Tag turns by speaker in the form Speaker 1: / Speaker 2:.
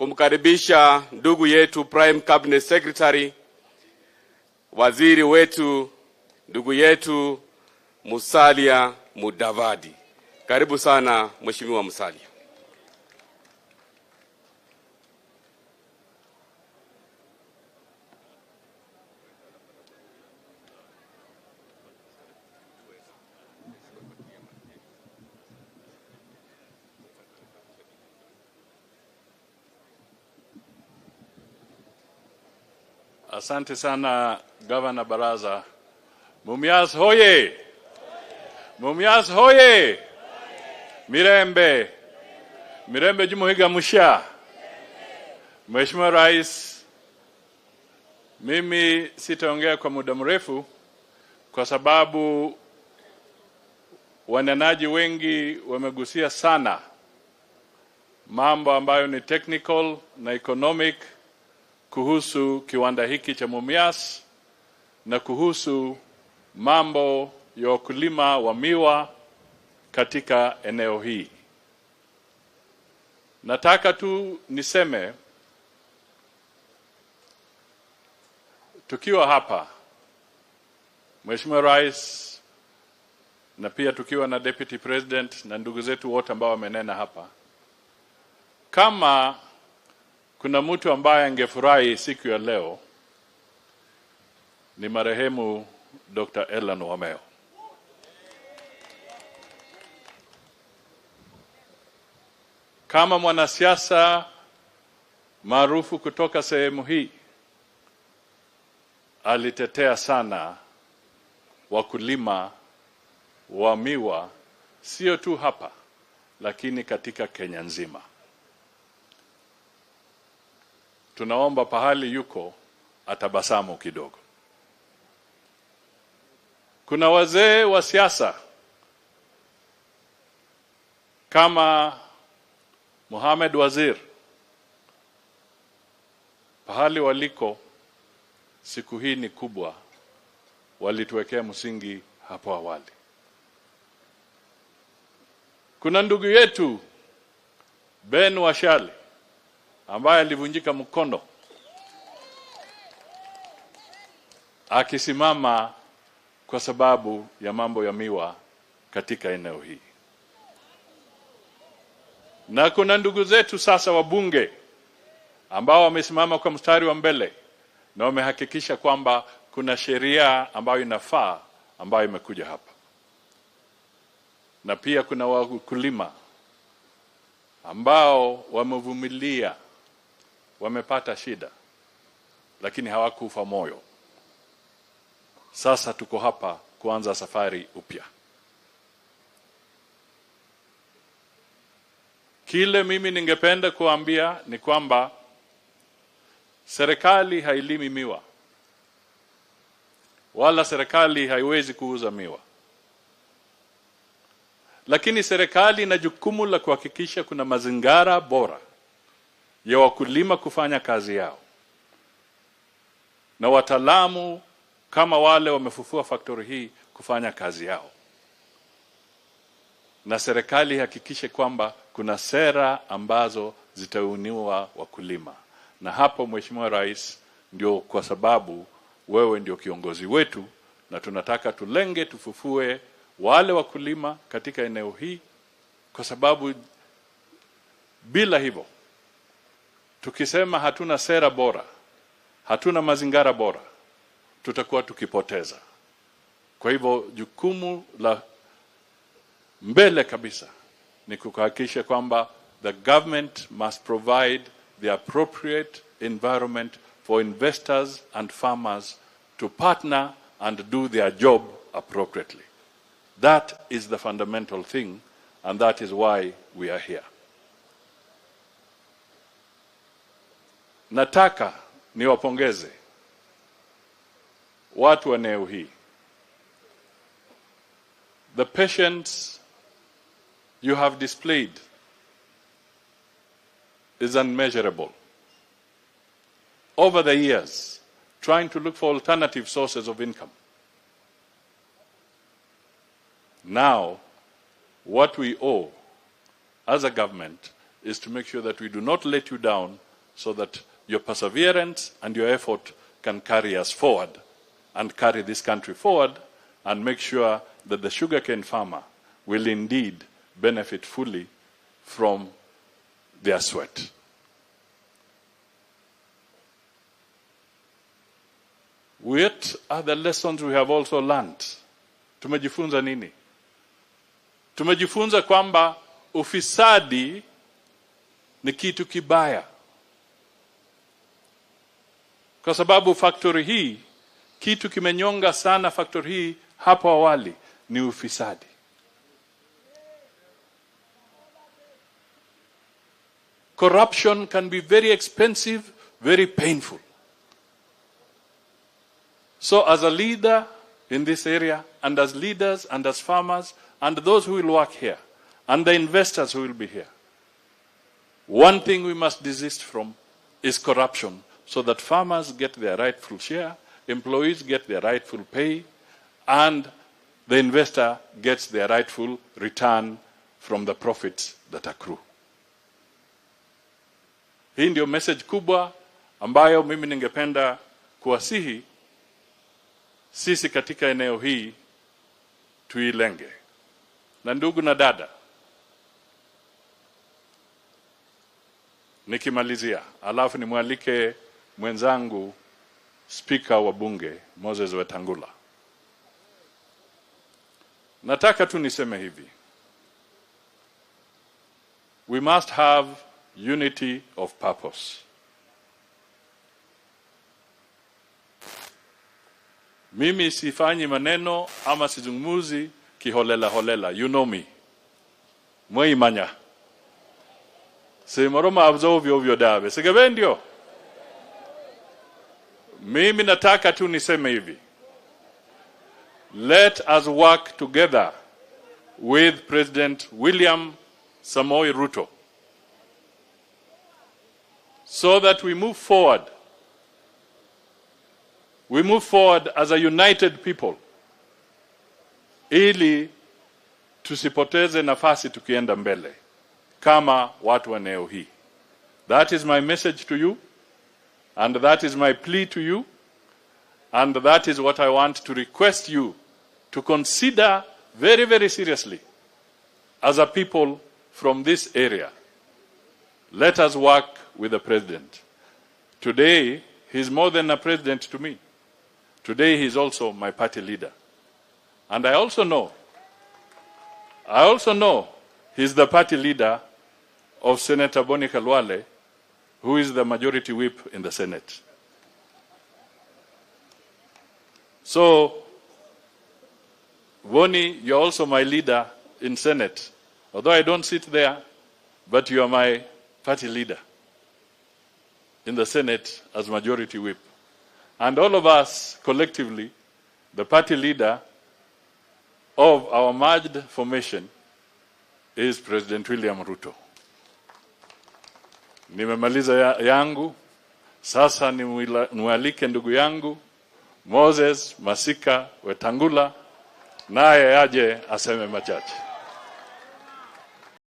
Speaker 1: kumkaribisha ndugu yetu Prime Cabinet Secretary, waziri wetu, ndugu yetu Musalia Mudavadi. Karibu sana Mheshimiwa Musalia.
Speaker 2: Asante sana Gavana Baraza. Mumias hoye! Mumias hoye! Mirembe! Mirembe Jumuiga Musha! Mheshimiwa Rais, mimi sitaongea kwa muda mrefu kwa sababu wanenaji wengi wamegusia sana mambo ambayo ni technical na economic kuhusu kiwanda hiki cha Mumias na kuhusu mambo ya ukulima wa miwa katika eneo hii. Nataka tu niseme tukiwa hapa, Mheshimiwa Rais, na pia tukiwa na Deputy President na ndugu zetu wote ambao wamenena hapa, kama kuna mtu ambaye angefurahi siku ya leo ni marehemu Dr. Ellen Wameo. Kama mwanasiasa maarufu kutoka sehemu hii, alitetea sana wakulima wa miwa, sio tu hapa lakini katika Kenya nzima. Tunaomba pahali yuko atabasamu kidogo. Kuna wazee wa siasa kama Mohamed Wazir, pahali waliko siku hii ni kubwa, walituwekea msingi hapo awali. Kuna ndugu yetu Ben Washali ambaye alivunjika mkono akisimama kwa sababu ya mambo ya miwa katika eneo hii. Na kuna ndugu zetu sasa wabunge ambao wamesimama kwa mstari wa mbele na wamehakikisha kwamba kuna sheria ambayo inafaa ambayo imekuja hapa. Na pia kuna wakulima ambao wamevumilia, wamepata shida, lakini hawakufa moyo. Sasa tuko hapa kuanza safari upya. Kile mimi ningependa kuambia ni kwamba serikali hailimi miwa, wala serikali haiwezi kuuza miwa. Lakini serikali ina jukumu la kuhakikisha kuna mazingira bora ya wakulima kufanya kazi yao, na wataalamu kama wale wamefufua factory hii kufanya kazi yao. Na serikali hakikishe kwamba kuna sera ambazo zitauniwa wakulima. Na hapo Mheshimiwa Rais, ndio kwa sababu wewe ndio kiongozi wetu, na tunataka tulenge tufufue wale wakulima katika eneo hii, kwa sababu bila hivyo tukisema hatuna sera bora, hatuna mazingira bora, tutakuwa tukipoteza. Kwa hivyo jukumu la mbele kabisa ni kuhakikisha kwamba the government must provide the appropriate environment for investors and farmers to partner and do their job appropriately. That is the fundamental thing, and that is why we are here. Nataka niwapongeze watu wa eneo hii. The patience you have displayed is unmeasurable. Over the years, trying to look for alternative sources of income. Now, what we owe as a government is to make sure that we do not let you down so that your perseverance and your effort can carry us forward and carry this country forward and make sure that the sugarcane farmer will indeed benefit fully from their sweat. What are the lessons we have also learned? Tumejifunza nini? Tumejifunza kwamba ufisadi ni kitu kibaya. Kwa sababu factory hii, kitu kimenyonga sana factory hii hapo awali ni ufisadi. Corruption can be very expensive, very painful. So as a leader in this area, and as leaders, and as farmers, and those who will work here, and the investors who will be here, one thing we must desist from is corruption, so that farmers get their rightful share, employees get their rightful pay, and the investor gets their rightful return from the profits that accrue. Hii ndio message kubwa ambayo mimi ningependa kuwasihi sisi katika eneo hii tuilenge. Na ndugu na dada, nikimalizia, alafu nimwalike mwenzangu Speaker wa Bunge Moses Wetangula. Nataka tu niseme hivi. We must have unity of purpose. Mimi sifanyi maneno ama sizungumuzi kiholela holela. You know me. Mweimanya. Simoroma abzovyo ovyo dawe. Sigabendio. Mimi nataka tu niseme hivi. Let us work together with President William Samoei Ruto so that we move forward. We move forward as a united people. Ili tusipoteze nafasi tukienda mbele kama watu wa eneo hii. That is my message to you, and that is my plea to you, and that is what I want to request you to consider very, very seriously as a people from this area. Let us work with the president. Today, he is more than a president to me. Today, he is also my party leader. And I also know he is the party leader of Senator Boni Khalwale, who is the majority whip in the Senate. So, Boni, you're also my leader in Senate. Although I don't sit there, but you are my party leader in the Senate as majority whip. And all of us collectively, the party leader of our merged formation is President William Ruto. Nimemaliza yangu, sasa nimwalike ndugu yangu Moses Masika Wetangula naye aje aseme machache.